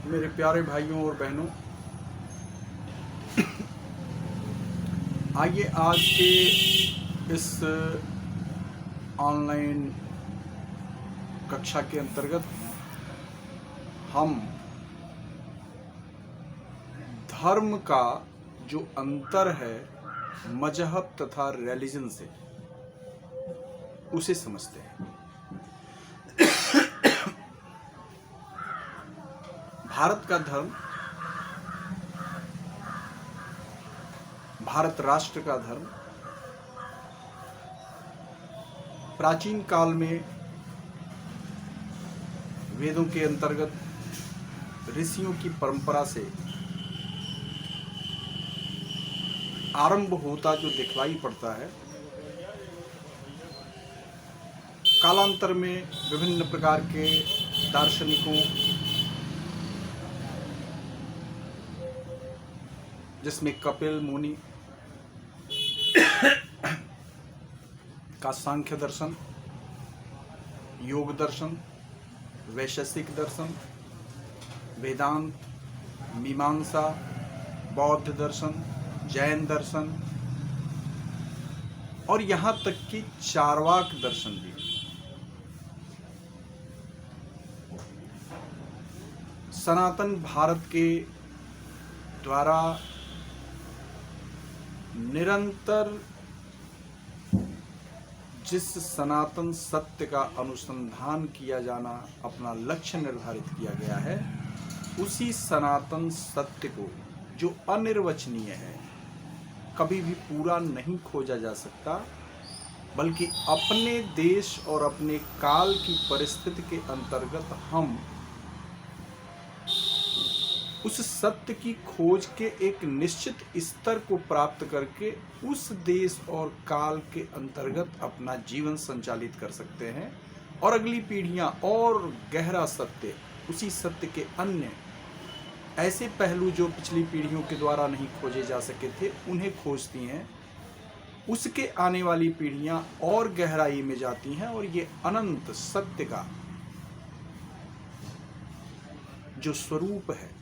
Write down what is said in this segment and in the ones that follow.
मेरे प्यारे भाइयों और बहनों, आइए आज के इस ऑनलाइन कक्षा के अंतर्गत हम धर्म का जो अंतर है मजहब तथा रिलीजन से, उसे समझते हैं। भारत का धर्म, भारत राष्ट्र का धर्म प्राचीन काल में वेदों के अंतर्गत ऋषियों की परंपरा से आरंभ होता जो दिखलाई पड़ता है, कालांतर में विभिन्न प्रकार के दार्शनिकों, जिसमें कपिल मुनि का सांख्य दर्शन, योग दर्शन, वैशेषिक दर्शन, वेदांत, मीमांसा, बौद्ध दर्शन, जैन दर्शन और यहाँ तक कि चार्वाक दर्शन भी सनातन भारत के द्वारा निरंतर जिस सनातन सत्य का अनुसंधान किया जाना अपना लक्ष्य निर्धारित किया गया है, उसी सनातन सत्य को जो अनिर्वचनीय है, कभी भी पूरा नहीं खोजा जा सकता, बल्कि अपने देश और अपने काल की परिस्थिति के अंतर्गत हम उस सत्य की खोज के एक निश्चित स्तर को प्राप्त करके उस देश और काल के अंतर्गत अपना जीवन संचालित कर सकते हैं और अगली पीढ़ियां और गहरा सत्य, उसी सत्य के अन्य ऐसे पहलू जो पिछली पीढ़ियों के द्वारा नहीं खोजे जा सके थे, उन्हें खोजती हैं। उसके आने वाली पीढ़ियां और गहराई में जाती हैं और ये अनंत सत्य का जो स्वरूप है,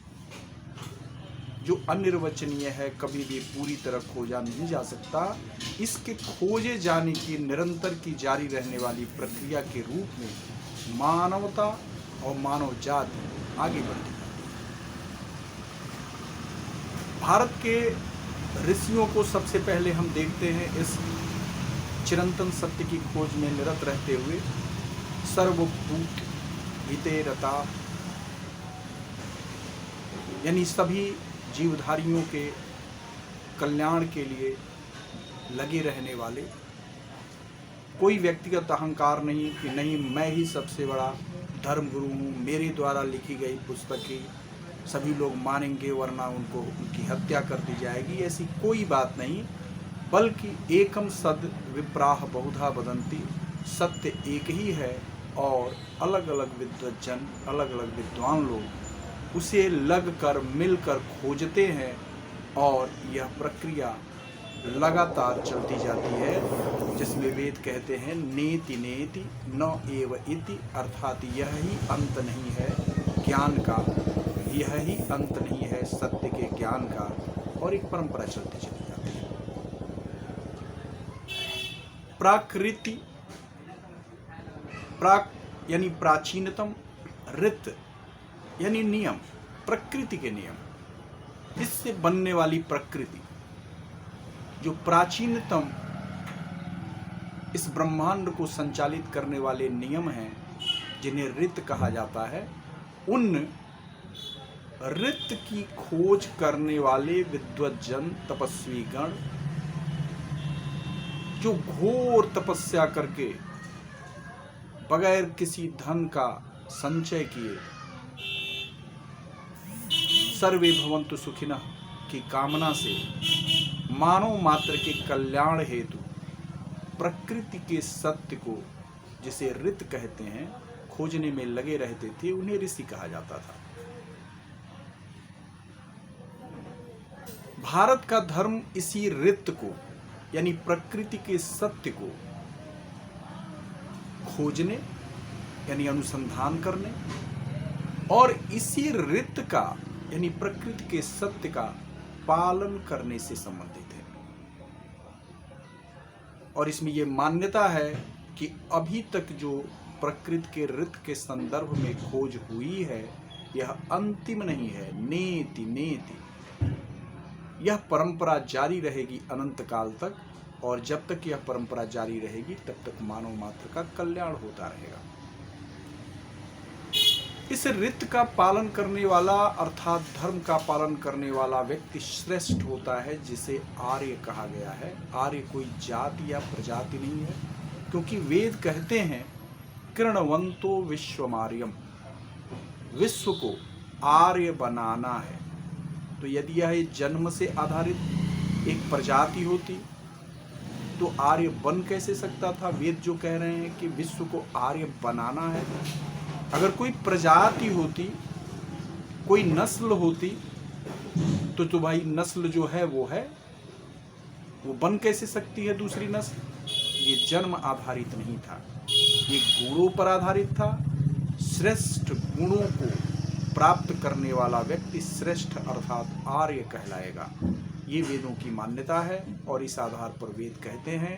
जो अनिर्वचनीय है, कभी भी पूरी तरह खोजा नहीं जा सकता, इसके खोजे जाने की निरंतर की जारी रहने वाली प्रक्रिया के रूप में मानवता और मानव जाति आगे बढ़ती है। भारत के ऋषियों को सबसे पहले हम देखते हैं इस चिरंतन सत्य की खोज में निरत रहते हुए सर्वभूत हिते रता, यानी सभी जीवधारियों के कल्याण के लिए लगे रहने वाले, कोई व्यक्तिगत अहंकार नहीं कि नहीं मैं ही सबसे बड़ा धर्मगुरु हूँ, मेरे द्वारा लिखी गई पुस्तक ही सभी लोग मानेंगे वरना उनकी हत्या कर दी जाएगी, ऐसी कोई बात नहीं, बल्कि एकम सद विप्राह बहुधा वदंती, सत्य एक ही है और अलग अलग विद्वज्जन, अलग अलग विद्वान लोग उसे लग कर मिलकर खोजते हैं और यह प्रक्रिया लगातार चलती जाती है, जिसमें वेद कहते हैं नेति नेति न एव इति, अर्थात यह ही अंत नहीं है ज्ञान का, यह ही अंत नहीं है सत्य के ज्ञान का, और एक परंपरा चलती चली जाती है। प्राकृति, प्राक यानी प्राचीनतम, ऋत यानी नियम, प्रकृति के नियम, इससे बनने वाली प्रकृति, जो प्राचीनतम इस ब्रह्मांड को संचालित करने वाले नियम हैं, जिन्हें ऋत कहा जाता है, उन ऋत की खोज करने वाले विद्वज्जन तपस्वी गण, जो घोर तपस्या करके बगैर किसी धन का संचय किए सर्वे भवन्तु सुखिनः की कामना से मानव मात्र के कल्याण हेतु प्रकृति के सत्य को, जिसे ऋत कहते हैं, खोजने में लगे रहते थे, उन्हें ऋषि कहा जाता था। भारत का धर्म इसी ऋत को यानी प्रकृति के सत्य को खोजने यानी अनुसंधान करने और इसी ऋत का यानी प्रकृति के सत्य का पालन करने से संबंधित है। और इसमें यह मान्यता है कि अभी तक जो प्रकृति के ऋत के संदर्भ में खोज हुई है यह अंतिम नहीं है, नेति नेति। यह परंपरा जारी रहेगी अनंत काल तक, और जब तक यह परंपरा जारी रहेगी तब तक मानव मात्र का कल्याण होता रहेगा। इस ऋत का पालन करने वाला अर्थात धर्म का पालन करने वाला व्यक्ति श्रेष्ठ होता है, जिसे आर्य कहा गया है। आर्य कोई जाति या प्रजाति नहीं है, क्योंकि वेद कहते हैं कृणवंतो विश्वमार्यम, विश्व को आर्य बनाना है। तो यदि यह जन्म से आधारित एक प्रजाति होती तो आर्य बन कैसे सकता था? वेद जो कह रहे हैं कि विश्व को आर्य बनाना है, अगर कोई प्रजाति होती, कोई नस्ल होती तो भाई नस्ल जो है वो बन कैसे सकती है दूसरी नस्ल? ये जन्म आधारित नहीं था, ये गुणों पर आधारित था। श्रेष्ठ गुणों को प्राप्त करने वाला व्यक्ति श्रेष्ठ अर्थात आर्य कहलाएगा। ये वेदों की मान्यता है, और इस आधार पर वेद कहते हैं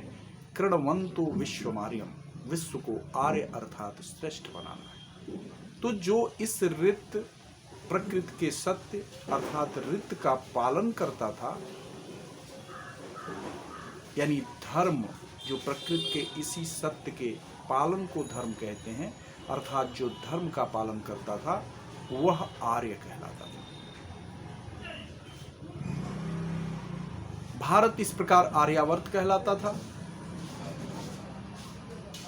कृणवंतो विश्वमार्यम, विश्व को आर्य अर्थात श्रेष्ठ बनाना है। तो जो इस ऋत प्रकृति के सत्य अर्थात ऋत का पालन करता था, यानी धर्म, जो प्रकृति के इसी सत्य के पालन को धर्म कहते हैं, अर्थात जो धर्म का पालन करता था वह आर्य कहलाता था। भारत इस प्रकार आर्यावर्त कहलाता था,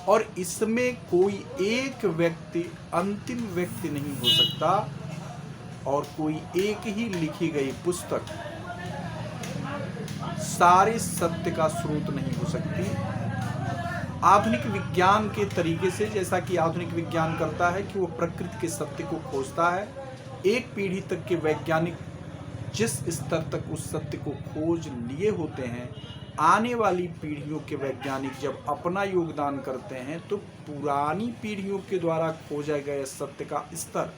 और इसमें कोई एक व्यक्ति अंतिम व्यक्ति नहीं हो सकता, और कोई एक ही लिखी गई पुस्तक सारे सत्य का स्रोत नहीं हो सकती। आधुनिक विज्ञान के तरीके से, जैसा कि आधुनिक विज्ञान करता है कि वो प्रकृति के सत्य को खोजता है, एक पीढ़ी तक के वैज्ञानिक जिस स्तर तक उस सत्य को खोज लिए होते हैं, आने वाली पीढ़ियों के वैज्ञानिक जब अपना योगदान करते हैं तो पुरानी पीढ़ियों के द्वारा खोजा गया सत्य का स्तर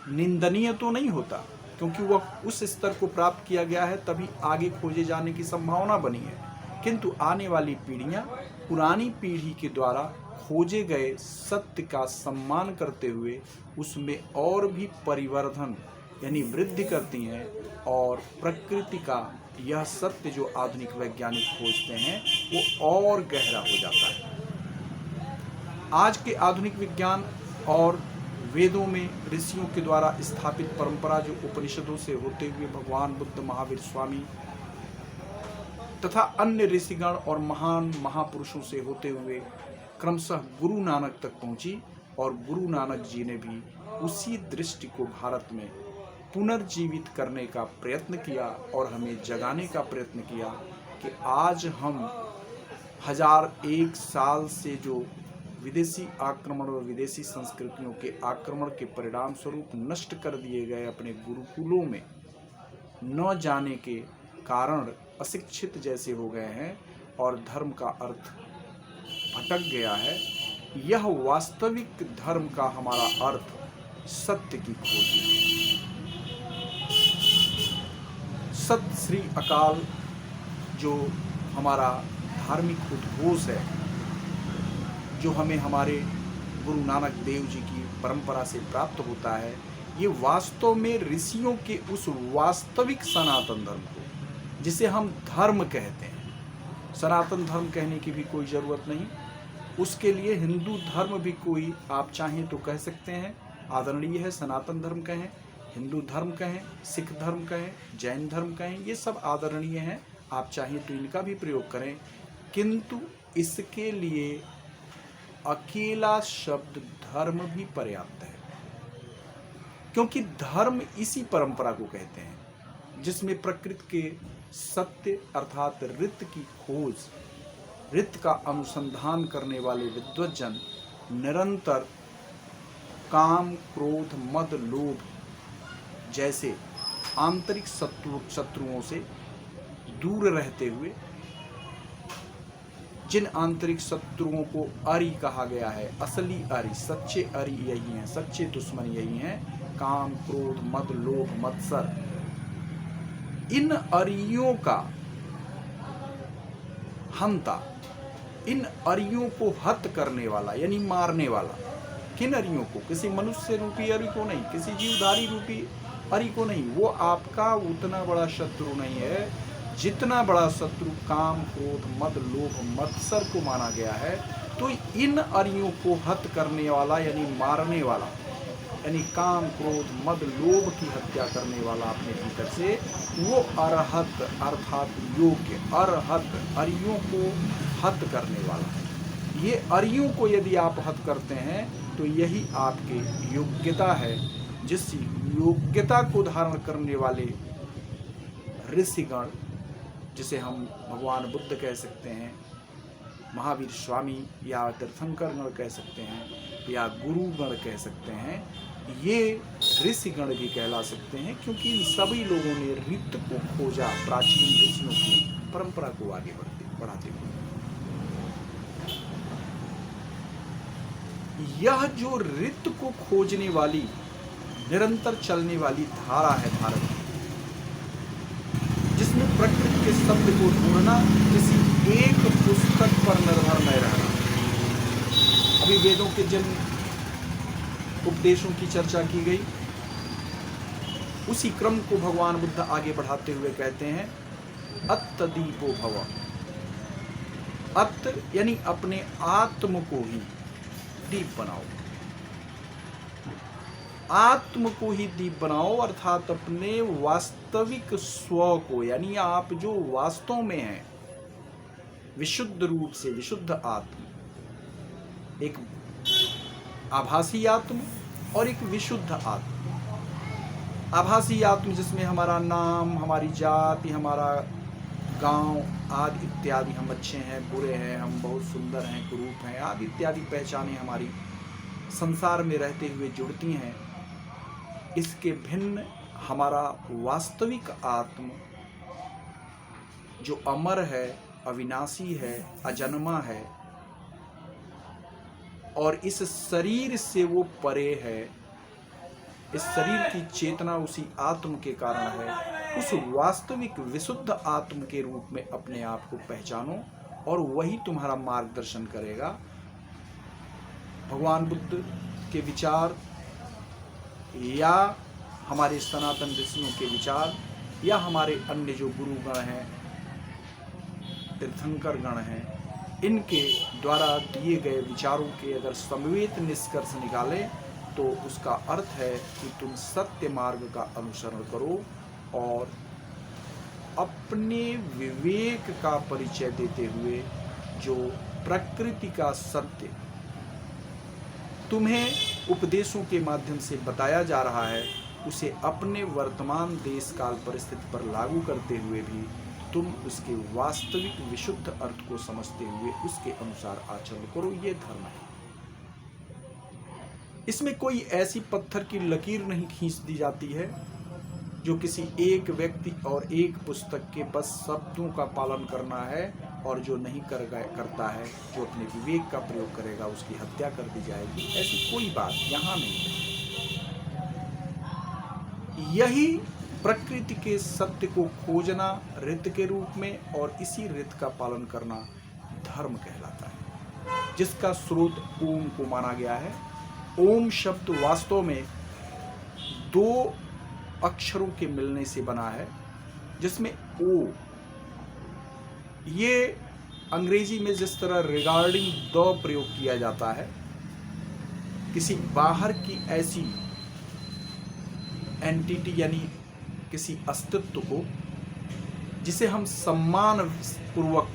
निंदनीय तो नहीं होता, क्योंकि वह उस स्तर को प्राप्त किया गया है, तभी आगे खोजे जाने की संभावना बनी है। किंतु आने वाली पीढ़ियां पुरानी पीढ़ी के द्वारा खोजे गए सत्य का सम्मान करते हुए उसमें और भी परिवर्धन यानी वृद्धि करती हैं, और प्रकृति का यह सत्य जो आधुनिक वैज्ञानिक खोजते हैं वो और गहरा हो जाता है। आज के आधुनिक विज्ञान और वेदों में ऋषियों के द्वारा स्थापित परंपरा, जो उपनिषदों से होते हुए भगवान बुद्ध, महावीर स्वामी तथा अन्य ऋषिगण और महान महापुरुषों से होते हुए क्रमशः गुरु नानक तक पहुंची, और गुरु नानक जी ने भी उसी दृष्टि को भारत में पुनर्जीवित करने का प्रयत्न किया और हमें जगाने का प्रयत्न किया कि आज हम 1001 साल से जो विदेशी आक्रमण और विदेशी संस्कृतियों के आक्रमण के परिणाम स्वरूप नष्ट कर दिए गए अपने गुरुकुलों में न जाने के कारण अशिक्षित जैसे हो गए हैं और धर्म का अर्थ भटक गया है। यह वास्तविक धर्म का हमारा अर्थ सत्य की खोज है। सत श्री अकाल जो हमारा धार्मिक उद्घोष है, जो हमें हमारे गुरु नानक देव जी की परंपरा से प्राप्त होता है, ये वास्तव में ऋषियों के उस वास्तविक सनातन धर्म को, जिसे हम धर्म कहते हैं, सनातन धर्म कहने की भी कोई ज़रूरत नहीं, उसके लिए हिंदू धर्म भी कोई आप चाहें तो कह सकते हैं, आदरणीय है। सनातन धर्म कहें, हिंदू धर्म कहें, सिख धर्म कहें, जैन धर्म कहें, ये सब आदरणीय हैं, आप चाहें तो इनका भी प्रयोग करें, किंतु इसके लिए अकेला शब्द धर्म भी पर्याप्त है, क्योंकि धर्म इसी परंपरा को कहते हैं जिसमें प्रकृति के सत्य अर्थात ऋत की खोज, ऋत का अनुसंधान करने वाले विद्वज्जन निरंतर काम, क्रोध, मद, लोभ जैसे आंतरिक शत्रुओं से दूर रहते हुए जिन आंतरिक शत्रुओं को अरि कहा गया है, असली अरि, सच्चे अरि यही हैं, सच्चे दुश्मन यही हैं, काम, क्रोध, मद, लोभ, मत्सर। इन अरियों का हंता, इन अरियों को हत करने वाला यानी मारने वाला। किन अरियों को? किसी मनुष्य रूपी अरि को नहीं, किसी जीवधारी रूपी अरि को नहीं। वो आपका उतना बड़ा शत्रु नहीं है जितना बड़ा शत्रु काम, क्रोध, मद, लोभ, मत्सर को माना गया है। तो इन अरियों को हत करने वाला यानी मारने वाला, यानी काम, क्रोध, मद, लोभ की हत्या करने वाला अपने भीतर से, वो अरहत अर्थात योग्य, अरहत अरियों को हत करने वाला है। ये अरियों को यदि आप हत करते हैं तो यही आपके योग्यता है। जिस योग्यता को धारण करने वाले ऋषिगण, जिसे हम भगवान बुद्ध कह सकते हैं, महावीर स्वामी या तीर्थंकर गण कह सकते हैं, या गुरुगण कह सकते हैं, ये ऋषिगण भी कहला सकते हैं, क्योंकि इन सभी लोगों ने ऋत को खोजा प्राचीन ऋषियों की परंपरा को आगे बढ़ाते हुए। यह जो ऋत को खोजने वाली निरंतर चलने वाली धारा है भारत की, जिसमें प्रकृति के शब्द को ढूंढना, किसी एक पुस्तक पर निर्भर न रहना। अभी वेदों के जिन उपदेशों की चर्चा की गई, उसी क्रम को भगवान बुद्ध आगे बढ़ाते हुए कहते हैं, अत्त दीपो भव। अत्त यानी अपने आत्म को ही दीप बनाओ, आत्म को ही दीप बनाओ, अर्थात अपने वास्तविक स्व को, यानी आप जो वास्तव में हैं, विशुद्ध रूप से विशुद्ध आत्म, एक आभासी आत्म और एक विशुद्ध आत्म। आभासी आत्म जिसमें हमारा नाम, हमारी जाति, हमारा गांव आदि इत्यादि, हम अच्छे हैं, बुरे हैं, हम बहुत सुंदर हैं, कुरूप हैं आदि इत्यादि पहचानें हमारी संसार में रहते हुए जुड़ती हैं। इसके भिन्न हमारा वास्तविक आत्म जो अमर है, अविनाशी है, अजन्मा है और इस शरीर से वो परे है, इस शरीर की चेतना उसी आत्म के कारण है। उस वास्तविक विशुद्ध आत्म के रूप में अपने आप को पहचानो और वही तुम्हारा मार्गदर्शन करेगा। भगवान बुद्ध के विचार या हमारे सनातन ऋषियों के विचार या हमारे अन्य जो गुरुगण हैं, तीर्थंकर गण हैं, इनके द्वारा दिए गए विचारों के अगर समवेत निष्कर्ष निकालें तो उसका अर्थ है कि तुम सत्य मार्ग का अनुसरण करो और अपने विवेक का परिचय देते हुए जो प्रकृति का सत्य तुम्हें उपदेशों के माध्यम से बताया जा रहा है, उसे अपने वर्तमान देश काल परिस्थिति पर लागू करते हुए भी तुम उसके वास्तविक विशुद्ध अर्थ को समझते हुए उसके अनुसार आचरण करो। ये धर्म है। इसमें कोई ऐसी पत्थर की लकीर नहीं खींच दी जाती है जो किसी एक व्यक्ति और एक पुस्तक के बस शब्दों का पालन करना है, और जो नहीं करता है, जो अपने विवेक का प्रयोग करेगा, उसकी हत्या कर दी जाएगी। ऐसी कोई बात यहाँ नहीं है। यही प्रकृति के सत्य को खोजना ऋत के रूप में और इसी ऋत का पालन करना धर्म कहलाता है, जिसका स्रोत ओम को माना गया है। ओम शब्द वास्तव में दो अक्षरों के मिलने से बना है, जिसमें ओ, ये अंग्रेजी में जिस तरह रिगार्डिंग द प्रयोग किया जाता है, किसी बाहर की ऐसी एंटिटी यानी किसी अस्तित्व को जिसे हम सम्मान पूर्वक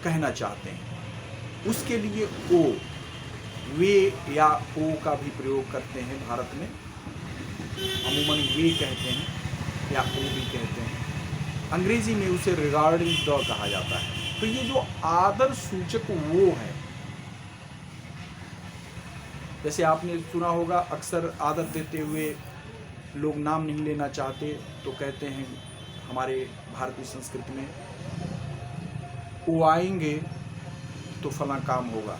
कहना चाहते हैं, उसके लिए ओ, वे या ओ का भी प्रयोग करते हैं। भारत में अमूमन वे कहते हैं या ओ भी कहते हैं। अंग्रेजी में उसे रिगार्डिंग द कहा जाता है। तो ये जो आदर सूचक वो है, जैसे आपने सुना होगा अक्सर आदर देते हुए लोग नाम नहीं लेना चाहते तो कहते हैं हमारे भारतीय संस्कृति में वो आएंगे तो फला काम होगा,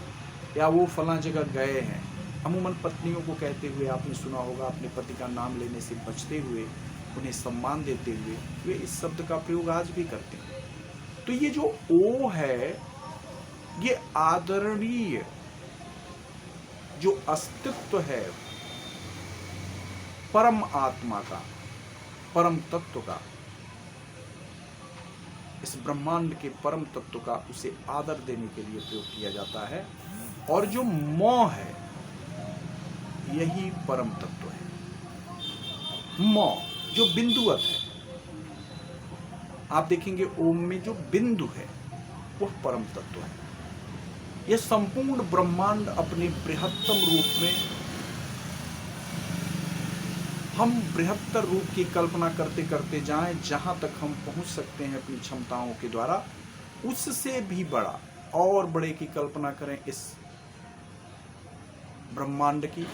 या वो फला जगह गए हैं। अमूमन पत्नियों को कहते हुए आपने सुना होगा, अपने पति का नाम लेने से बचते हुए, उन्हें सम्मान देते हुए वे इस शब्द का प्रयोग आज भी करते हैं। तो ये जो ओ है, ये आदरणीय जो अस्तित्व है परम आत्मा का, परम तत्व का, इस ब्रह्मांड के परम तत्व का, उसे आदर देने के लिए प्रयोग किया जाता है। और जो मौ है, यही परम तत्व है। मौ जो बिंदुवत है, आप देखेंगे ओम में जो बिंदु है वह परम तत्व है। यह संपूर्ण ब्रह्मांड अपने बृहत्तम रूप में, हम बृहत्तर रूप की कल्पना करते करते जाएं, जहां तक हम पहुंच सकते हैं अपनी क्षमताओं के द्वारा, उससे भी बड़ा और बड़े की कल्पना करें इस ब्रह्मांड की,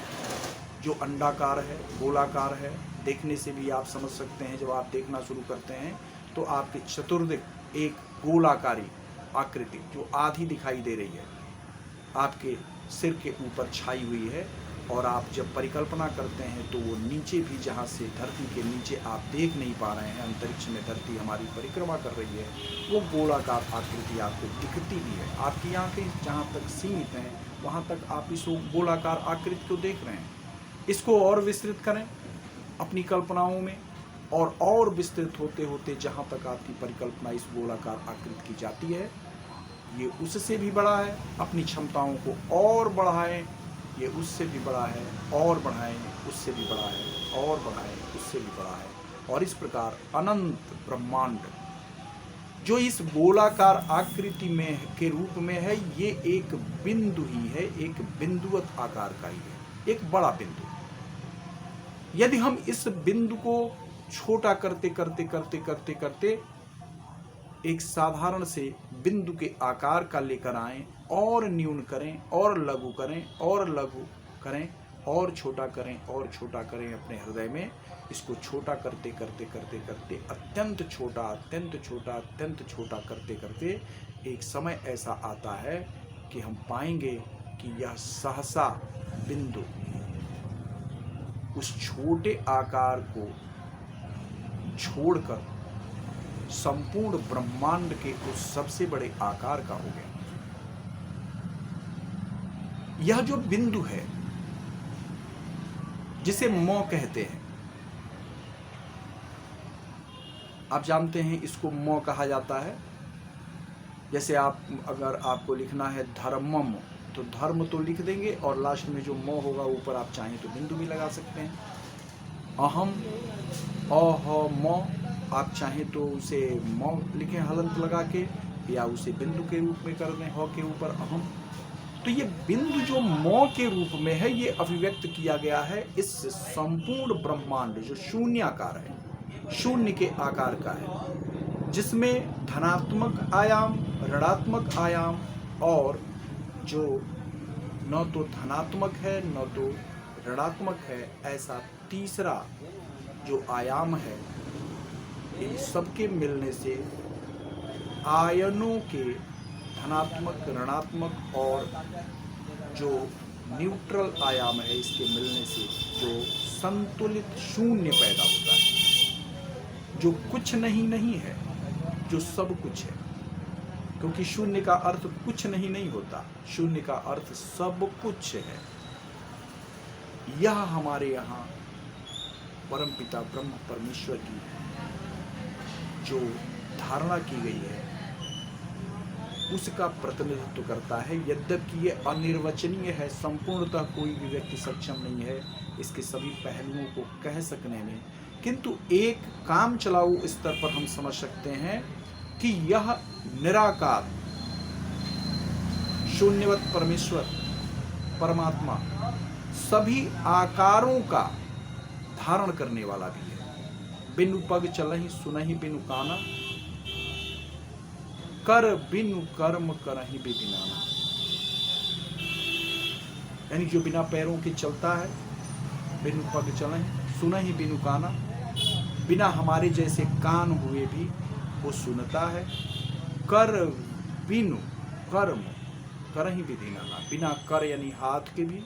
जो अंडाकार है, गोलाकार है। देखने से भी आप समझ सकते हैं, जब आप देखना शुरू करते हैं तो आपके चतुर्दिक एक गोलाकारी आकृति जो आधी दिखाई दे रही है आपके सिर के ऊपर छाई हुई है। और आप जब परिकल्पना करते हैं तो वो नीचे भी, जहाँ से धरती के नीचे आप देख नहीं पा रहे हैं, अंतरिक्ष में धरती हमारी परिक्रमा कर रही है, वो गोलाकार आकृति आपको दिखती भी है। आपकी आंखें जहाँ तक सीमित हैं वहाँ तक आप इस गोलाकार आकृति को देख रहे हैं। इसको और विस्तृत करें अपनी कल्पनाओं में, और विस्तृत होते होते जहाँ तक आपकी परिकल्पना इस गोलाकार आकृति की जाती है, ये उससे भी बड़ा है। अपनी क्षमताओं को और बढ़ाएं, ये उससे भी बड़ा है, और बढ़ाएं, उससे भी बड़ा है, और बढ़ाएं, उससे भी बड़ा है। और इस प्रकार अनंत ब्रह्मांड जो इस गोलाकार आकृति में के रूप में है, ये एक बिंदु ही है, एक बिंदुवत आकार का ही है, एक बड़ा बिंदु। यदि हम इस बिंदु को छोटा करते करते करते करते करते एक साधारण से बिंदु के आकार का लेकर आएं, और न्यून करें, और लघु करें, और लघु करें, और छोटा करें, और छोटा करें अपने हृदय में, इसको छोटा करते करते करते करते अत्यंत छोटा, अत्यंत छोटा, अत्यंत छोटा करते करते एक समय ऐसा आता है कि हम पाएंगे कि यह सहसा बिंदु उस छोटे आकार को छोड़कर संपूर्ण ब्रह्मांड के उस सबसे बड़े आकार का हो गया। यह जो बिंदु है जिसे मौ कहते हैं, आप जानते हैं इसको मौ कहा जाता है। जैसे आप, अगर आपको लिखना है धर्मम, तो धर्म तो लिख देंगे और लास्ट में जो मौ होगा ऊपर आप चाहें तो बिंदु भी लगा सकते हैं। अहम, अह, मौ, आप चाहें तो उसे मौ लिखें हलंत लगा के, या उसे बिंदु के रूप में कर दें, ह के ऊपर अहम। तो ये बिंदु जो मौ के रूप में है, ये अभिव्यक्त किया गया है इस संपूर्ण ब्रह्मांड जो शून्याकार है, शून्य के आकार का है, जिसमें धनात्मक आयाम, ऋणात्मक आयाम, और जो न तो धनात्मक है न तो ऋणात्मक है, ऐसा तीसरा जो आयाम है, इन सबके मिलने से आयनों के धनात्मक, ऋणात्मक और जो न्यूट्रल आयाम है, इसके मिलने से जो संतुलित शून्य पैदा होता है, जो कुछ नहीं है, जो सब कुछ है। क्योंकि शून्य का अर्थ कुछ नहीं होता, शून्य का अर्थ सब कुछ है। यह हमारे यहाँ परमपिता ब्रह्म परमेश्वर की जो धारणा की गई है उसका प्रतिनिधित्व करता है। यद्यपि ये अनिर्वचनीय है, संपूर्णतः कोई भी व्यक्ति सक्षम नहीं है इसके सभी पहलुओं को कह सकने में, किंतु एक काम चलाऊ स्तर पर हम समझ सकते हैं कि यह निराकार शून्यवत परमेश्वर परमात्मा सभी आकारों का धारण करने वाला भी है। बिनु पग चलहि सुनहि बिनु काना, कर बिनु कर्म करहि बिदिनाना। यानी जो बिना पैरों के चलता है, बिनु पग चलहि सुनहि बिनु काना, बिना हमारे जैसे कान हुए भी वो सुनता है। कर बिनु कर्म करहि विधि नाना। बिना कर यानी हाथ के भी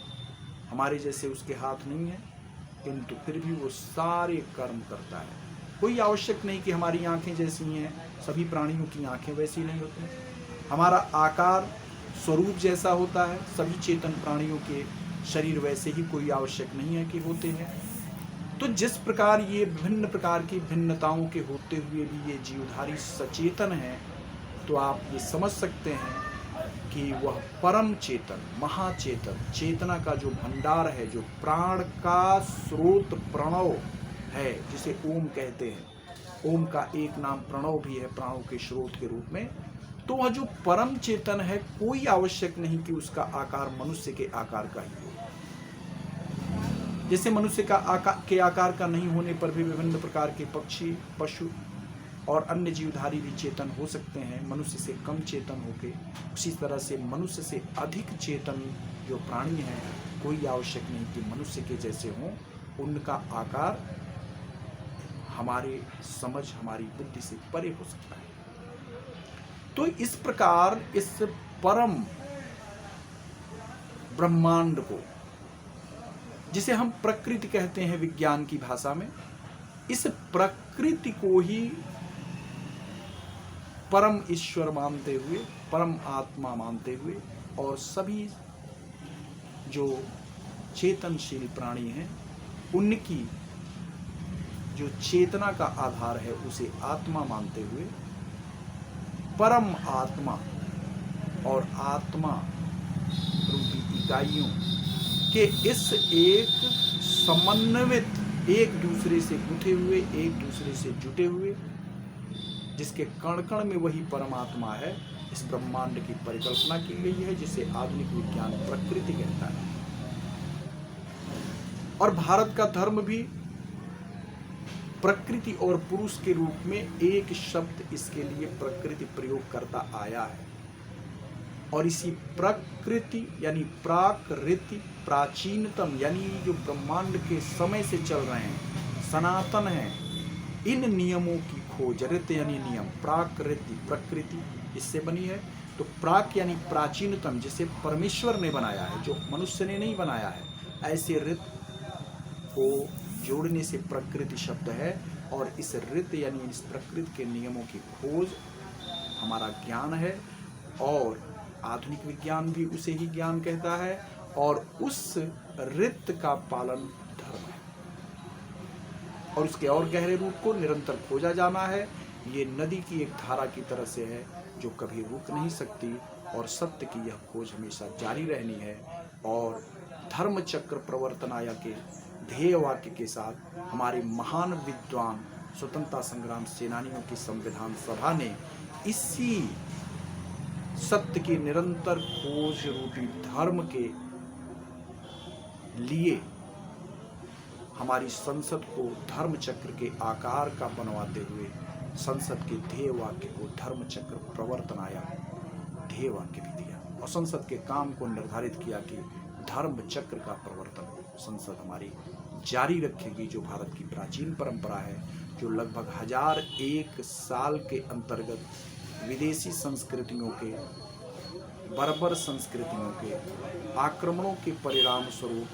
हमारे जैसे उसके हाथ नहीं है, किंतु फिर भी वो सारे कर्म करता है। कोई आवश्यक नहीं कि हमारी आंखें जैसी हैं, सभी प्राणियों की आंखें वैसी नहीं होती। हमारा आकार स्वरूप जैसा होता है, सभी चेतन प्राणियों के शरीर वैसे ही कोई आवश्यक नहीं है कि होते हैं। तो जिस प्रकार ये विभिन्न प्रकार की भिन्नताओं के होते हुए भी ये जीवधारी सचेतन है, तो आप ये समझ सकते हैं कि वह परम चेतन, महाचेतन, चेतना का जो भंडार है, जो प्राण का स्रोत प्रणव है, जिसे ओम कहते हैं। ओम का एक नाम प्रणव भी है, प्राणों के स्रोत के रूप में। तो वह जो परम चेतन है, कोई आवश्यक नहीं कि उसका आकार मनुष्य के आकार का ही हो। जैसे मनुष्य का आकार का नहीं होने पर भी विभिन्न प्रकार के पक्षी, पशु और अन्य जीवधारी भी चेतन हो सकते हैं, मनुष्य से कम चेतन होके। उसी तरह से मनुष्य से अधिक चेतन जो प्राणी हैं, कोई आवश्यक नहीं कि मनुष्य के जैसे हों। उनका आकार हमारे समझ, हमारी बुद्धि से परे हो सकता है। तो इस प्रकार इस परम ब्रह्मांड को, जिसे हम प्रकृति कहते हैं विज्ञान की भाषा में, इस प्रकृति को ही परम ईश्वर मानते हुए, परम आत्मा मानते हुए, और सभी जो चेतनशील प्राणी हैं उनकी जो चेतना का आधार है उसे आत्मा मानते हुए, परम आत्मा और आत्मा रूपी इकाइयों के इस एक समन्वित, एक दूसरे से गुथे हुए, एक दूसरे से जुटे हुए, जिसके कण कण में वही परमात्मा है, इस ब्रह्मांड की परिकल्पना की गई है, जिसे आधुनिक विज्ञान प्रकृति कहता है। और भारत का धर्म भी प्रकृति और पुरुष के रूप में एक शब्द इसके लिए प्रकृति प्रयोग करता आया है। और इसी प्रकृति यानी प्राकृति, प्राचीनतम, यानी जो ब्रह्मांड के समय से चल रहे हैं, सनातन हैं, इन नियमों की खोज, ऋत यानी नियम, प्राकृति, प्रकृति इससे बनी है। तो प्राक यानी प्राचीनतम, जिसे परमेश्वर ने बनाया है, जो मनुष्य ने नहीं बनाया है, ऐसे ऋत को जोड़ने से प्रकृति शब्द है। और इस ऋत यानी इस प्रकृति के नियमों की खोज हमारा ज्ञान है, और आधुनिक विज्ञान भी उसे ही ज्ञान कहता है, और उस ऋत का पालन धर्म है। और उसके और गहरे रूप को निरंतर खोजा जाना है। ये नदी की एक धारा की तरह से है जो कभी रुक नहीं सकती, और सत्य की यह खोज हमेशा जारी रहनी है। और धर्म चक्र प्रवर्तनाय के ध्येय वाक्य के साथ हमारे महान विद्वान स्वतंत्रता संग्राम सेनानियों की संविधान सभा ने इसी सत्य की निरंतर खोज रूपी धर्म के लिए हमारी संसद को धर्म चक्र के आकार का बनवाते हुए संसद के ध्येय वाक्य को धर्म चक्र प्रवर्तनाय ध्येय वाक्य भी दिया, और संसद के काम को निर्धारित किया कि धर्म चक्र का प्रवर्तन संसद हमारी जारी रखेगी, जो भारत की प्राचीन परंपरा है, जो लगभग 1001 साल के अंतर्गत विदेशी संस्कृतियों के, बर्बर संस्कृतियों के आक्रमणों के परिणाम स्वरूप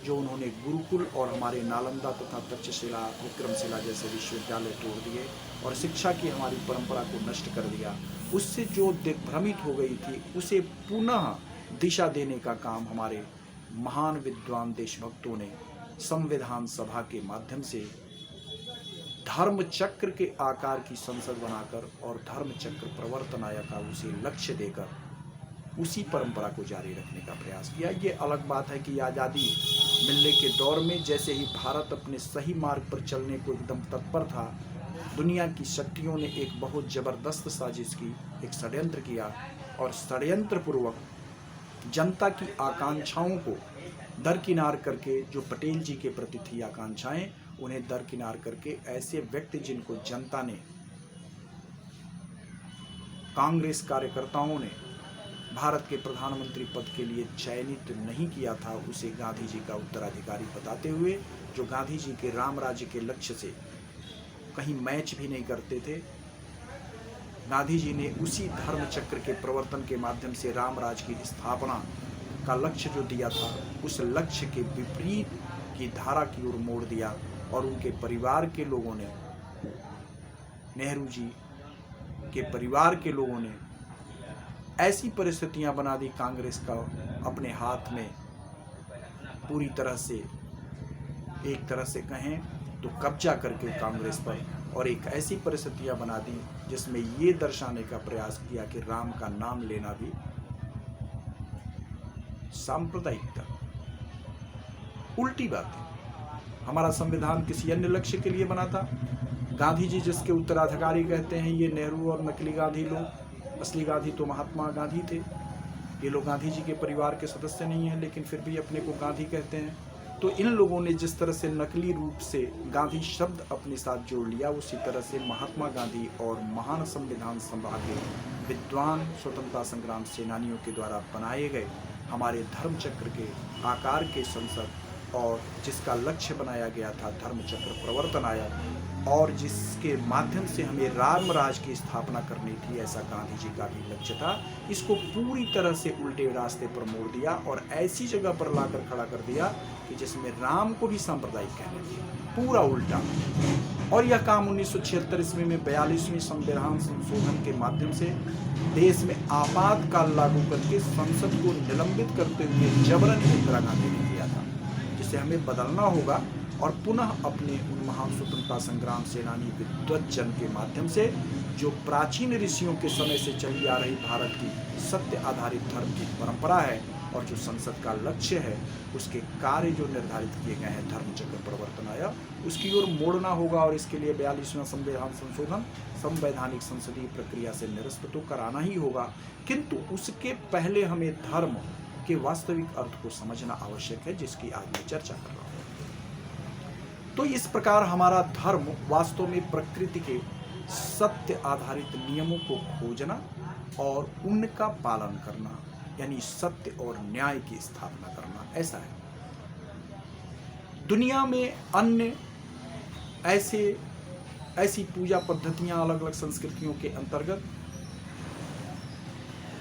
जो उन्होंने गुरुकुल और हमारे नालंदा तथा तक्षशिला, विक्रमशिला जैसे विश्वविद्यालय तोड़ दिए और शिक्षा की हमारी परंपरा को नष्ट कर दिया, उससे जो दिग्भ्रमित हो गई थी उसे पुनः दिशा देने का काम हमारे महान विद्वान देशभक्तों ने संविधान सभा के माध्यम से धर्म चक्र के आकार की संसद बनाकर और धर्म चक्र प्रवर्तनाय का उसे लक्ष्य देकर उसी परंपरा को जारी रखने का प्रयास किया। ये अलग बात है कि आज़ादी मिलने के दौर में जैसे ही भारत अपने सही मार्ग पर चलने को एकदम तत्पर था, दुनिया की शक्तियों ने एक बहुत ज़बरदस्त साजिश की, एक षड्यंत्र किया, और षड्यंत्र पूर्वक जनता की आकांक्षाओं को दरकिनार करके, जो पटेल जी के प्रति थी आकांक्षाएं, उन्हें दरकिनार करके ऐसे व्यक्ति जिनको जनता ने, कांग्रेस कार्यकर्ताओं ने भारत के प्रधानमंत्री पद के लिए चयनित नहीं किया था, उसे गांधी जी का उत्तराधिकारी बताते हुए, जो गांधी जी के राम राज्य के लक्ष्य से कहीं मैच भी नहीं करते थे, गांधी जी ने उसी धर्म चक्र के प्रवर्तन के माध्यम से राम राज की स्थापना का लक्ष्य जो दिया था, उस लक्ष्य के विपरीत की धारा की ओर मोड़ दिया और उनके परिवार के लोगों ने, नेहरू जी के परिवार के लोगों ने ऐसी परिस्थितियां बना दी कांग्रेस का अपने हाथ में पूरी तरह से, एक तरह से कहें तो कब्जा करके कांग्रेस पर, और एक ऐसी परिस्थितियां बना दी जिसमें ये दर्शाने का प्रयास किया कि राम का नाम लेना भी सांप्रदायिकता। उल्टी बात है। हमारा संविधान किसी अन्य लक्ष्य के लिए बना था। गांधी जी जिसके उत्तराधिकारी कहते हैं, ये नेहरू और नकली गांधी लोग, असली गांधी तो महात्मा गांधी थे। ये लोग गांधी जी के परिवार के सदस्य नहीं हैं, लेकिन फिर भी अपने को गांधी कहते हैं। तो इन लोगों ने जिस तरह से नकली रूप से गांधी शब्द अपने साथ जोड़ लिया, उसी तरह से महात्मा गांधी और महान संविधान सभा के विद्वान स्वतंत्रता संग्राम सेनानियों के द्वारा बनाए गए हमारे धर्म चक्र के आकार के संसद, और जिसका लक्ष्य बनाया गया था धर्म चक्र प्रवर्तन आया, और जिसके माध्यम से हमें राम राज की स्थापना करनी थी, ऐसा गांधी जी का भी लक्ष्य था, इसको पूरी तरह से उल्टे रास्ते पर मोड़ दिया और ऐसी जगह पर लाकर खड़ा कर दिया कि जिसमें राम को भी सांप्रदायिक कहने दिया, पूरा उल्टा। और यह काम 1976 ईस्वी में 42वें संविधान संशोधन के माध्यम से देश में आपातकाल लागू करके संसद को निलंबित करते हुए जबरन इंदिरा गांधी ने किया था, जिसे हमें बदलना होगा और पुनः अपने उन महान स्वतंत्रता संग्राम सेनानी विद्वज्जन के माध्यम से, जो प्राचीन ऋषियों के समय से चली आ रही भारत की सत्य आधारित धर्म की परंपरा है और जो संसद का लक्ष्य है, उसके कार्य जो निर्धारित किए गए हैं धर्म चक्र प्रवर्तन आया, उसकी ओर मोड़ना होगा। और इसके लिए 42वां संविधान संशोधन संवैधानिक संसदीय प्रक्रिया से निरस्त तो कराना ही होगा, किंतु उसके पहले हमें धर्म के वास्तविक अर्थ को समझना आवश्यक है, जिसकी आज मैं चर्चा कर रहा हूँ। तो इस प्रकार हमारा धर्म वास्तव में प्रकृति के सत्य आधारित नियमों को खोजना और उनका पालन करना, यानी सत्य और न्याय की स्थापना करना, ऐसा है। दुनिया में अन्य ऐसी पूजा पद्धतियां अलग अलग संस्कृतियों के अंतर्गत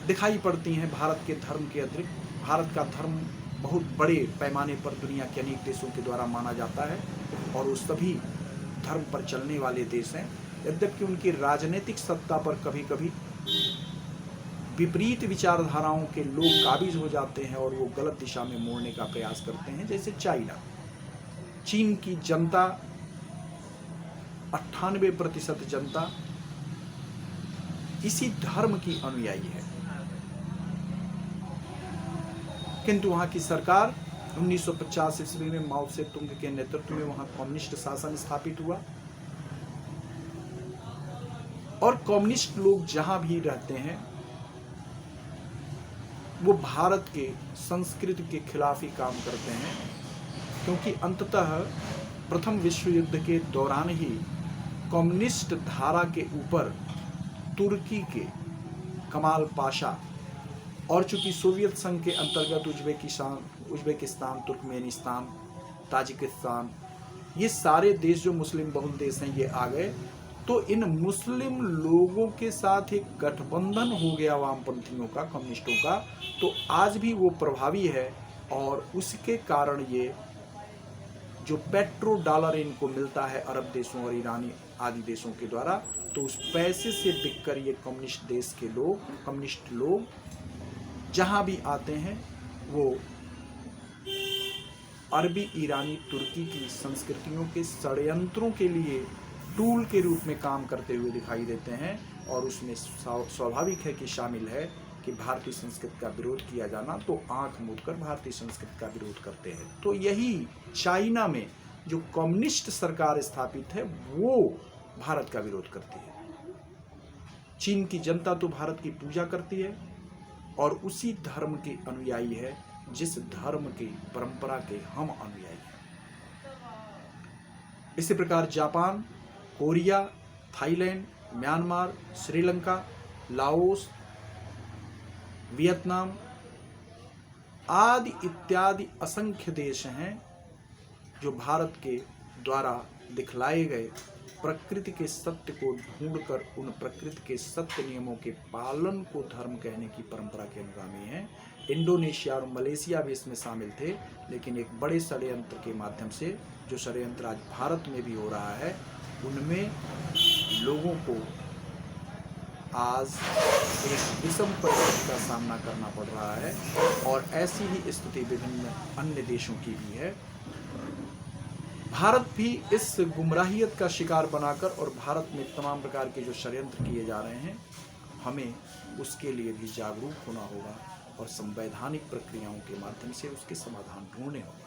दिखाई पड़ती हैं। भारत के धर्म के अतिरिक्त भारत का धर्म बहुत बड़े पैमाने पर दुनिया के अनेक देशों के द्वारा माना जाता है और वो सभी धर्म पर चलने वाले देश हैं, यद्यपि उनकी राजनीतिक सत्ता पर कभी कभी विपरीत विचारधाराओं के लोग काबिज हो जाते हैं और वो गलत दिशा में मोड़ने का प्रयास करते हैं। जैसे चाइना, चीन की जनता 98% जनता इसी धर्म की अनुयायी है, किंतु वहां की सरकार 1950 ईस्वी में माओ से तुंग के नेतृत्व में वहां कम्युनिस्ट शासन स्थापित हुआ और कम्युनिस्ट लोग जहां भी रहते हैं वो भारत के संस्कृति के खिलाफ ही काम करते हैं, क्योंकि अंततः प्रथम विश्व युद्ध के दौरान ही कम्युनिस्ट धारा के ऊपर तुर्की के कमाल पाशा और चूंकि सोवियत संघ के अंतर्गत उज्बेकिस्तान, तुर्कमेनिस्तान, ताजिकिस्तान, ये सारे देश जो मुस्लिम बहुल देश हैं, ये आ गए, तो इन मुस्लिम लोगों के साथ एक गठबंधन हो गया वामपंथियों का, कम्युनिस्टों का। तो आज भी वो प्रभावी है और उसके कारण ये जो पेट्रो डॉलर इनको मिलता है अरब देशों और ईरानी आदि देशों के द्वारा, तो उस पैसे से बिककर ये कम्युनिस्ट लोग जहाँ भी आते हैं वो अरबी, ईरानी, तुर्की की संस्कृतियों के षड्यंत्रों के लिए टूल के रूप में काम करते हुए दिखाई देते हैं और उसमें स्वाभाविक है कि शामिल है कि भारतीय संस्कृति का विरोध किया जाना, तो आंख मूंदकर भारतीय संस्कृति का विरोध करते हैं। तो यही चाइना में जो कम्युनिस्ट सरकार स्थापित है वो भारत का विरोध करती है। चीन की जनता तो भारत की पूजा करती है और उसी धर्म के अनुयायी है जिस धर्म की परंपरा के हम अनुयायी हैं। इसी प्रकार Japan, Korea, Thailand, Myanmar, Sri Lanka, Laos, Vietnam आदि इत्यादि असंख्य देश हैं जो भारत के द्वारा दिखलाए गए प्रकृति के सत्य को ढूंढकर उन प्रकृति के सत्य नियमों के पालन को धर्म कहने की परंपरा के अनुगामी हैं। इंडोनेशिया और मलेशिया भी इसमें शामिल थे, लेकिन एक बड़े षड्यंत्र के माध्यम से, जो षड्यंत्र आज भारत में भी हो रहा है, उनमें लोगों को आज एक विषम परिस्थिति का सामना करना पड़ रहा है और ऐसी ही स्थिति विभिन्न अन्य देशों की भी है। भारत भी इस गुमराहियत का शिकार बनाकर, और भारत में तमाम प्रकार के जो षड्यंत्र किए जा रहे हैं, हमें उसके लिए भी जागरूक होना होगा और संवैधानिक प्रक्रियाओं के माध्यम से उसके समाधान ढूंढने होंगे।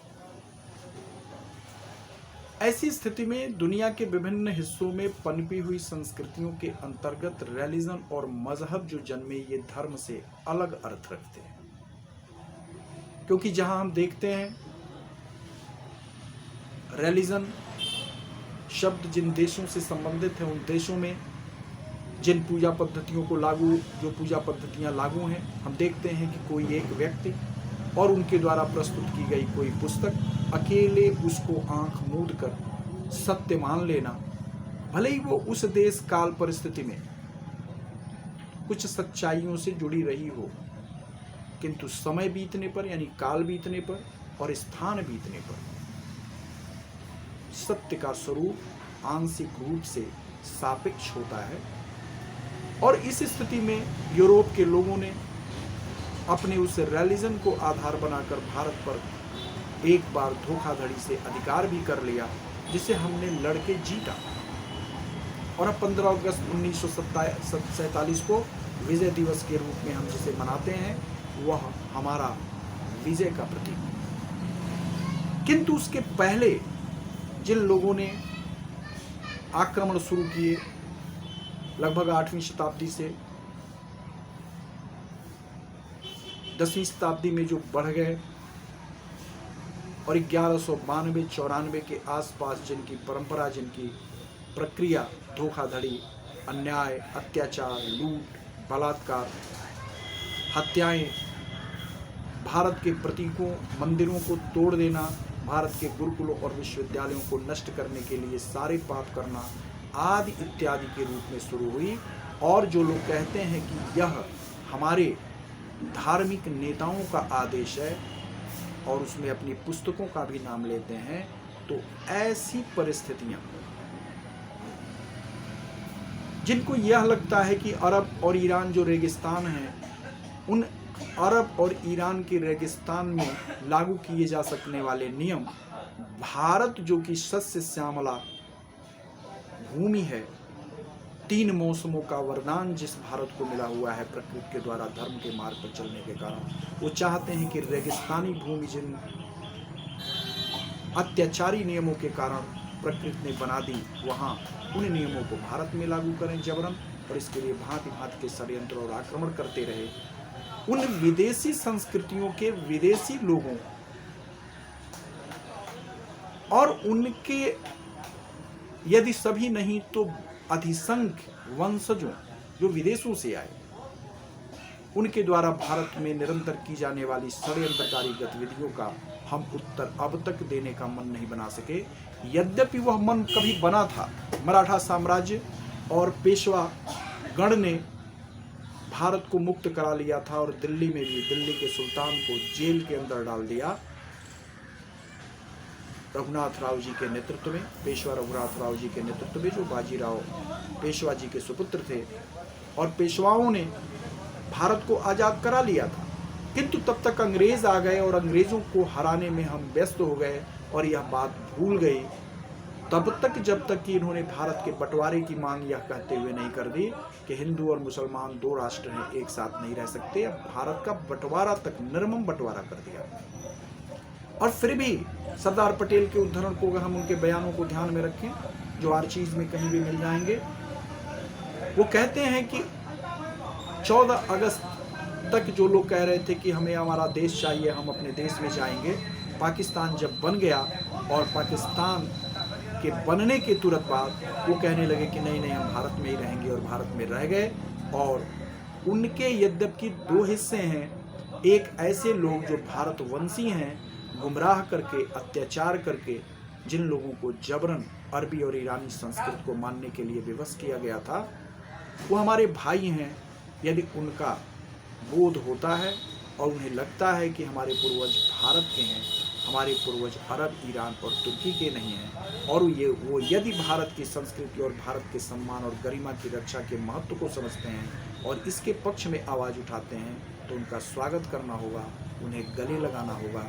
ऐसी स्थिति में दुनिया के विभिन्न हिस्सों में पनपी हुई संस्कृतियों के अंतर्गत रिलीजन और मजहब जो जन्मे, ये धर्म से अलग अर्थ रखते हैं, क्योंकि जहां हम देखते हैं रिलीजन शब्द जिन देशों से संबंधित है, उन देशों में जिन पूजा पद्धतियों को जो पूजा पद्धतियां लागू हैं, हम देखते हैं कि कोई एक व्यक्ति और उनके द्वारा प्रस्तुत की गई कोई पुस्तक, अकेले उसको आंख मूंद कर सत्य मान लेना, भले ही वो उस देश काल परिस्थिति में कुछ सच्चाइयों से जुड़ी रही हो, किंतु समय बीतने पर, यानी काल बीतने पर और स्थान बीतने पर सत्य का स्वरूप आंशिक रूप से सापेक्ष होता है। और इस स्थिति में यूरोप के लोगों ने अपने उस रिलीजन को आधार बनाकर भारत पर एक बार धोखाधड़ी से अधिकार भी कर लिया, जिसे हमने लड़के जीता। और अब 15 अगस्त 1947 को विजय दिवस के रूप में हम जिसे मनाते हैं, वह हमारा विजय का प्रतीक है। किंतु उसके पहले जिन लोगों ने आक्रमण शुरू किए, लगभग 8वीं शताब्दी से 10वीं शताब्दी में जो बढ़ गए और 1192-94 के आसपास जिनकी परंपरा, जिनकी प्रक्रिया धोखाधड़ी, अन्याय, अत्याचार, लूट, बलात्कार, हत्याएं, भारत के प्रतीकों, मंदिरों को तोड़ देना, भारत के गुरुकुलों और विश्वविद्यालयों को नष्ट करने के लिए सारे पाप करना आदि इत्यादि के रूप में शुरू हुई। और जो लोग कहते हैं कि यह हमारे धार्मिक नेताओं का आदेश है और उसमें अपनी पुस्तकों का भी नाम लेते हैं, तो ऐसी परिस्थितियां, जिनको यह लगता है कि अरब और ईरान जो रेगिस्तान हैं, उन अरब और ईरान के रेगिस्तान में लागू किए जा सकने वाले नियम, भारत जो कि सस्य श्यामला भूमि है, 3 मौसमों का वरदान जिस भारत को मिला हुआ है प्रकृति के द्वारा धर्म के मार्ग पर चलने के कारण, वो चाहते हैं कि रेगिस्तानी भूमि जिन अत्याचारी नियमों के कारण प्रकृति ने बना दी, वहाँ उन नियमों को भारत में लागू करें जबरन, और इसके लिए भांति भांति के षड्यंत्र और आक्रमण करते रहे। उन विदेशी संस्कृतियों के विदेशी लोगों और उनके यदि सभी नहीं तो अधिसंख्य वंशजों जो विदेशों से आए, उनके द्वारा भारत में निरंतर की जाने वाली षड्यंत्रकारी गतिविधियों का हम उत्तर अब तक देने का मन नहीं बना सके। यद्यपि वह मन कभी बना था। मराठा साम्राज्य और पेशवा गण ने भारत को मुक्त करा लिया था और दिल्ली में भी दिल्ली के सुल्तान को जेल के अंदर डाल दिया रघुनाथ राव जी के नेतृत्व में, पेशवा रघुनाथ राव जी के नेतृत्व में, जो बाजीराव पेशवा जी के सुपुत्र थे। और पेशवाओं ने भारत को आज़ाद करा लिया था, किंतु तब तक अंग्रेज आ गए और अंग्रेजों को हराने में हम व्यस्त हो गए और यह बात भूल गई तब तक, जब तक कि इन्होंने भारत के बंटवारे की मांग यह कहते हुए नहीं कर दी कि हिंदू और मुसलमान 2 राष्ट्र हैं, एक साथ नहीं रह सकते। अब भारत का बंटवारा तक, निर्मम बंटवारा कर दिया। और फिर भी सरदार पटेल के उद्धरण को, अगर हम उनके बयानों को ध्यान में रखें, जो हर चीज़ में कहीं भी मिल जाएंगे, वो कहते हैं कि 14 अगस्त तक जो लोग कह रहे थे कि हमें हमारा देश चाहिए, हम अपने देश में जाएंगे, पाकिस्तान जब बन गया और पाकिस्तान के बनने के तुरंत बाद वो कहने लगे कि नहीं नहीं, हम भारत में ही रहेंगे, और भारत में रह गए। और उनके यद्यपि 2 हिस्से हैं, एक ऐसे लोग जो भारतवंशी हैं, गुमराह करके, अत्याचार करके जिन लोगों को जबरन अरबी और ईरानी संस्कृत को मानने के लिए विवश किया गया था, वो हमारे भाई हैं। यदि उनका बोध होता है और उन्हें लगता है कि हमारे पूर्वज भारत के हैं, हमारे पूर्वज अरब, ईरान और तुर्की के नहीं हैं, और वो यदि भारत की संस्कृति और भारत के सम्मान और गरिमा की रक्षा के महत्व को समझते हैं और इसके पक्ष में आवाज़ उठाते हैं, तो उनका स्वागत करना होगा, उन्हें गले लगाना होगा।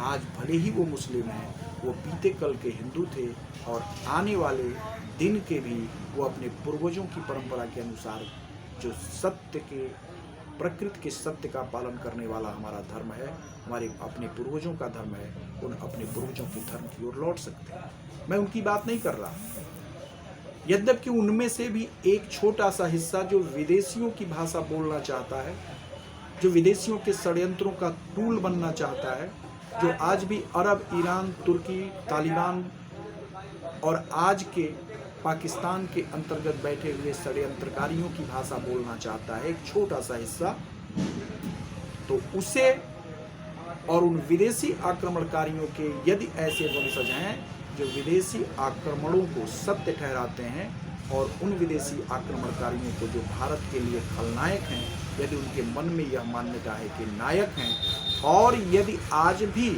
आज भले ही वो मुस्लिम हैं, वो बीते कल के हिंदू थे और आने वाले दिन के भी वो अपने पूर्वजों की परंपरा के अनुसार जो सत्य के, प्रकृति के सत्य का पालन करने वाला हमारा धर्म है, हमारे अपने पूर्वजों का धर्म है, उन अपने पूर्वजों के धर्म की ओर लौट सकते हैं। मैं उनकी बात नहीं कर रहा, यद्यपि उनमें से भी एक छोटा सा हिस्सा जो विदेशियों की भाषा बोलना चाहता है, जो विदेशियों के षड्यंत्रों का टूल बनना चाहता है, जो आज भी अरब, ईरान, तुर्की, तालिबान और आज के पाकिस्तान के अंतर्गत बैठे हुए षड्यंत्रकारियों की भाषा बोलना चाहता है, एक छोटा सा हिस्सा, तो उसे और उन विदेशी आक्रमणकारियों के यदि ऐसे वंशज हैं जो विदेशी आक्रमणों को सत्य ठहराते हैं और उन विदेशी आक्रमणकारियों को जो भारत के लिए खलनायक हैं, यदि उनके मन में यह मान्यता है कि नायक हैं, और यदि आज भी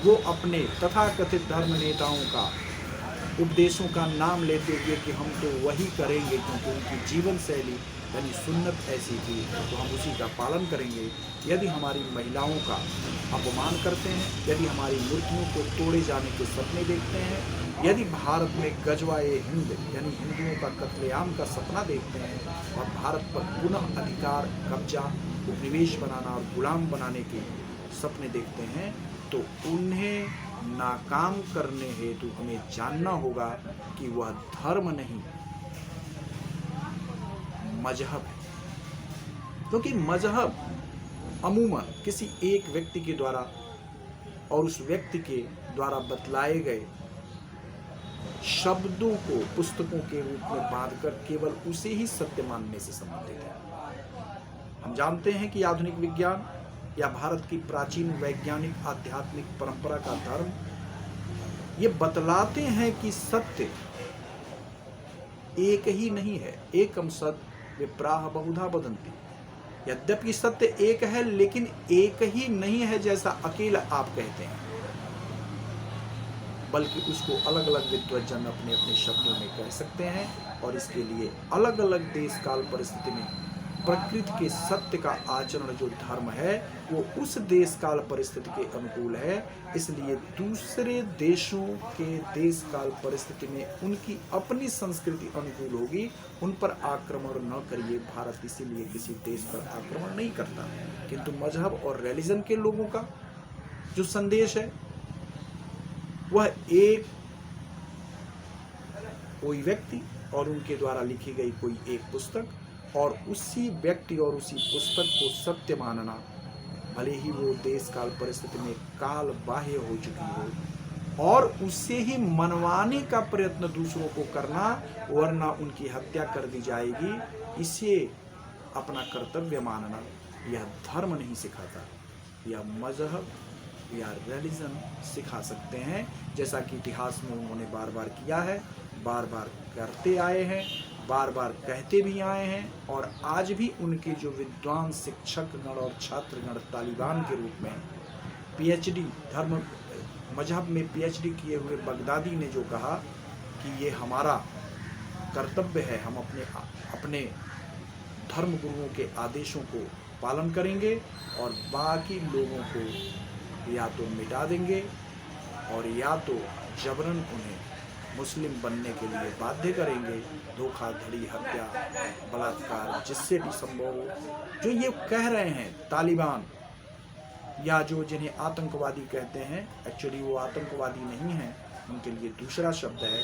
वो अपने तथाकथित धर्म नेताओं का, उपदेशों का नाम लेते हुए कि हम तो वही करेंगे क्योंकि उनकी जीवन शैली यानी सुन्नत ऐसी थी तो हम उसी का पालन करेंगे, यदि हमारी महिलाओं का अपमान करते हैं, यदि हमारी मूर्तियों को तोड़े जाने के सपने देखते हैं, यदि भारत में गजवाए हिंद यानी हिंदुओं का कत्लेआम का सपना देखते हैं और भारत पर पुनः अधिकार, कब्जा, उपनिवेश बनाना और गुलाम बनाने के सपने देखते हैं, तो उन्हें नाकाम करने हेतु हमें जानना होगा कि वह धर्म नहीं, मजहब है। क्योंकि मजहब अमूमन किसी एक व्यक्ति के द्वारा और उस व्यक्ति के द्वारा बतलाए गए शब्दों को पुस्तकों के रूप में बांधकर केवल उसे ही सत्य मानने से संबंधित है। हम जानते हैं कि आधुनिक विज्ञान या भारत की प्राचीन वैज्ञानिक आध्यात्मिक परंपरा का धर्म ये बतलाते हैं कि सत्य एक ही नहीं है, एकम सत विप्राह बहुधा वदन्ति। यद्यपि सत्य एक है लेकिन एक ही नहीं है जैसा अकेला आप कहते हैं, बल्कि उसको अलग अलग विद्वज्जन अपने अपने शब्दों में कह सकते हैं और इसके लिए अलग अलग देश काल परिस्थिति में प्रकृति के सत्य का आचरण जो धर्म है वो उस देश काल परिस्थिति के अनुकूल है। इसलिए दूसरे देशों के देश काल परिस्थिति में उनकी अपनी संस्कृति अनुकूल होगी, उन पर आक्रमण न करिए। भारत इसीलिए किसी देश पर आक्रमण नहीं करता, किंतु मजहब और रिलीजन के लोगों का जो संदेश है वह एक कोई व्यक्ति और उनके द्वारा लिखी गई कोई एक पुस्तक और उसी व्यक्ति और उसी पुस्तक को सत्य मानना, भले ही वो देश काल परिस्थिति में काल बाह्य हो चुकी हो, और उससे ही मनवाने का प्रयत्न दूसरों को करना, वरना उनकी हत्या कर दी जाएगी, इसे अपना कर्तव्य मानना यह धर्म नहीं सिखाता। यह मजहब या रिलीजन सिखा सकते हैं, जैसा कि इतिहास में उन्होंने बार बार किया है, बार बार करते आए हैं, बार बार कहते भी आए हैं, और आज भी उनके जो विद्वान शिक्षकगण और छात्रगण तालिबान के रूप में पीएचडी धर्म मजहब में पीएचडी किए हुए बगदादी ने जो कहा कि ये हमारा कर्तव्य है, हम अपने धर्म गुरुओं के आदेशों को पालन करेंगे और बाकी लोगों को या तो मिटा देंगे और या तो जबरन उन्हें मुस्लिम बनने के लिए बाध्य करेंगे, धोखाधड़ी, हत्या, बलात्कार, जिससे भी संभव हो। जो ये कह रहे हैं तालिबान या जो जिन्हें आतंकवादी कहते हैं, एक्चुअली वो आतंकवादी नहीं हैं, उनके लिए दूसरा शब्द है,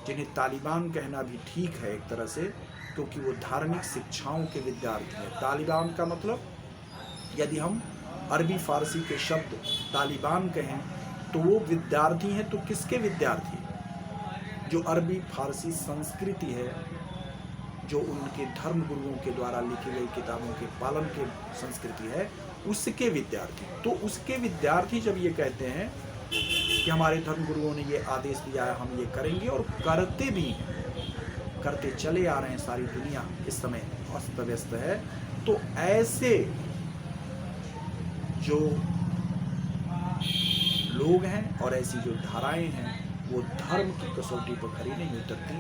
जिन्हें तालिबान कहना भी ठीक है एक तरह से, क्योंकि वो धार्मिक शिक्षाओं के विद्यार्थी हैं। तालिबान का मतलब, यदि हम अरबी फारसी के शब्द तालिबान कहें तो वो विद्यार्थी हैं, तो किसके विद्यार्थी? जो अरबी फारसी संस्कृति है, जो उनके धर्म गुरुओं के द्वारा लिखी गई किताबों के पालन की संस्कृति है, उसके विद्यार्थी। तो उसके विद्यार्थी जब ये कहते हैं कि हमारे धर्मगुरुओं ने ये आदेश दिया है, हम ये करेंगे और करते भी हैं, करते चले आ रहे हैं। सारी दुनिया इस समय अस्त व्यस्त है। तो ऐसे जो लोग हैं और ऐसी जो धाराएं हैं वो धर्म की कसौटी पर खरी नहीं उतरती,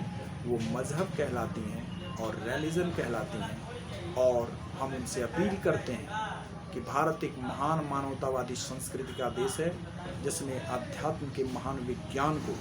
वो मजहब कहलाती हैं और रिलीजन कहलाती हैं। और हम उनसे अपील करते हैं कि भारत एक महान मानवतावादी संस्कृति का देश है, जिसने अध्यात्म के महान विज्ञान को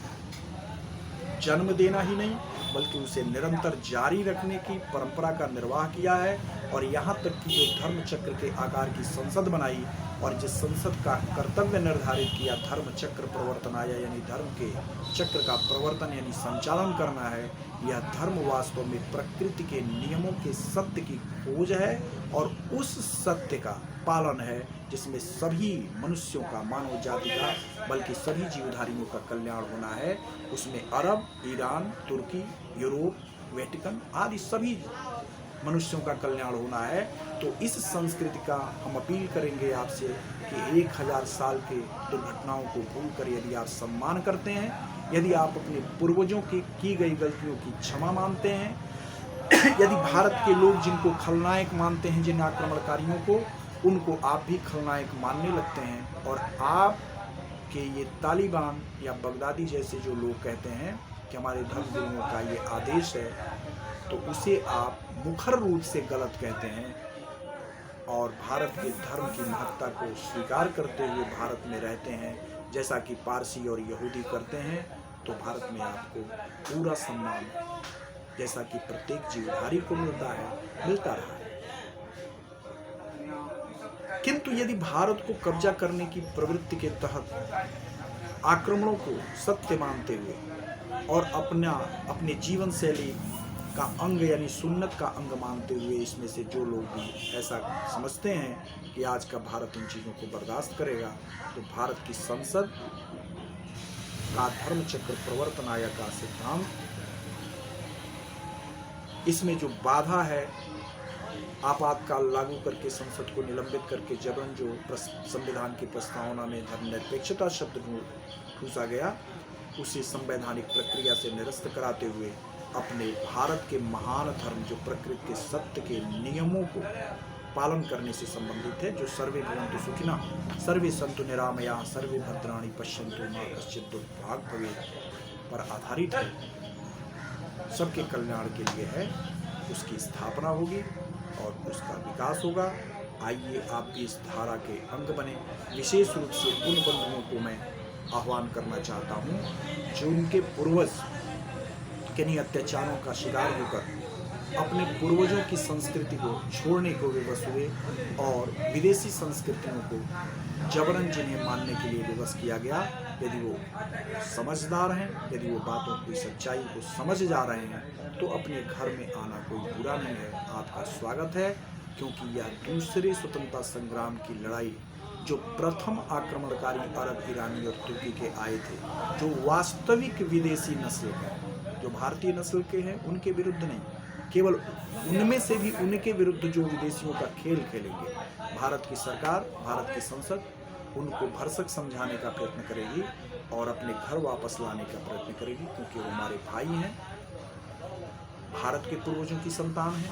जन्म देना ही नहीं बल्कि उसे निरंतर जारी रखने की परंपरा का निर्वाह किया है। और यहाँ तक कि जो धर्म चक्र के आकार की संसद बनाई और जिस संसद का कर्तव्य निर्धारित किया धर्म चक्र प्रवर्तनाय, यानी धर्म के चक्र का प्रवर्तन यानी संचालन करना है, यह धर्म वास्तव में प्रकृति के नियमों के सत्य की खोज है और उस सत्य का पालन है जिसमें सभी मनुष्यों का, मानव जाति का, बल्कि सभी जीवधारियों का कल्याण होना है। उसमें अरब, ईरान, तुर्की, यूरोप, वेटिकन आदि सभी मनुष्यों का कल्याण होना है। तो इस संस्कृति का हम अपील करेंगे आपसे कि 1000 साल के दुर्घटनाओं को भूलकर यदि आप सम्मान करते हैं, यदि आप अपने पूर्वजों की गई गलतियों की क्षमा मानते हैं, यदि भारत के लोग जिनको खलनायक मानते हैं, जिन आक्रमणकारियों को, उनको आप भी खलनायक मानने लगते हैं और आप के ये तालिबान या बगदादी जैसे जो लोग कहते हैं कि हमारे धर्मगुरुओं का ये आदेश है, तो उसे आप मुखर रूप से गलत कहते हैं और भारत के धर्म की महत्ता को स्वीकार करते हुए भारत में रहते हैं, जैसा कि पारसी और यहूदी करते हैं। तो भारत में आपको पूरा सम्मान जैसा कि प्रत्येक जीवधारी को मिलता है, मिलता रहा है। किंतु यदि भारत को कब्जा करने की प्रवृत्ति के तहत आक्रमणों को सत्य मानते हुए और अपने जीवन शैली का अंग यानी सुन्नत का अंग मानते हुए इसमें से जो लोग भी ऐसा समझते हैं कि आज का भारत इन चीज़ों को बर्दाश्त करेगा, तो भारत की संसद का धर्म चक्र प्रवर्तनाय का सिद्धांत, इसमें जो बाधा है, आपातकाल लागू करके संसद को निलंबित करके जबरन जो संविधान की प्रस्तावना में धर्मनिरपेक्षता शब्द ठूसा गया, उसे संवैधानिक प्रक्रिया से निरस्त कराते हुए अपने भारत के महान धर्म जो प्रकृति के सत्य के नियमों को पालन करने से संबंधित है, जो सर्वे भवन्तु सुखिनः, सर्वे सन्तु निरामयाः, सर्वे भद्राणि पश्यन्तु मा कश्चित् दुर्भाग् भवेत् पर आधारित है, सबके कल्याण के लिए है, उसकी स्थापना होगी और उसका विकास होगा। आइए आप भी इस धारा के अंग बने। विशेष रूप से उन बंधुओं को मैं आह्वान करना चाहता हूँ जो उनके पूर्वज किन्हीं अत्याचारों का शिकार होकर अपने पूर्वजों की संस्कृति को छोड़ने को विवश हुए और विदेशी संस्कृतियों को जबरन जिन्हें मानने के लिए विवश किया गया, यदि वो समझदार हैं, यदि वो बातों की सच्चाई को समझ जा रहे हैं, तो अपने घर में आना कोई बुरा नहीं है, आपका स्वागत है। क्योंकि यह दूसरे स्वतंत्रता संग्राम की लड़ाई जो प्रथम आक्रमणकारी अरब, ईरानी और तुर्की के आए थे, जो वास्तविक विदेशी नस्ल के, जो भारतीय नस्ल के हैं, उनके विरुद्ध नहीं, केवल उनमें से भी उनके विरुद्ध जो विदेशियों का खेल खेलेंगे, भारत की सरकार, भारत की संसद उनको भरसक समझाने का प्रयत्न करेगी और अपने घर वापस लाने का प्रयत्न करेगी, क्योंकि वो हमारे भाई हैं, भारत के पूर्वजों की संतान हैं।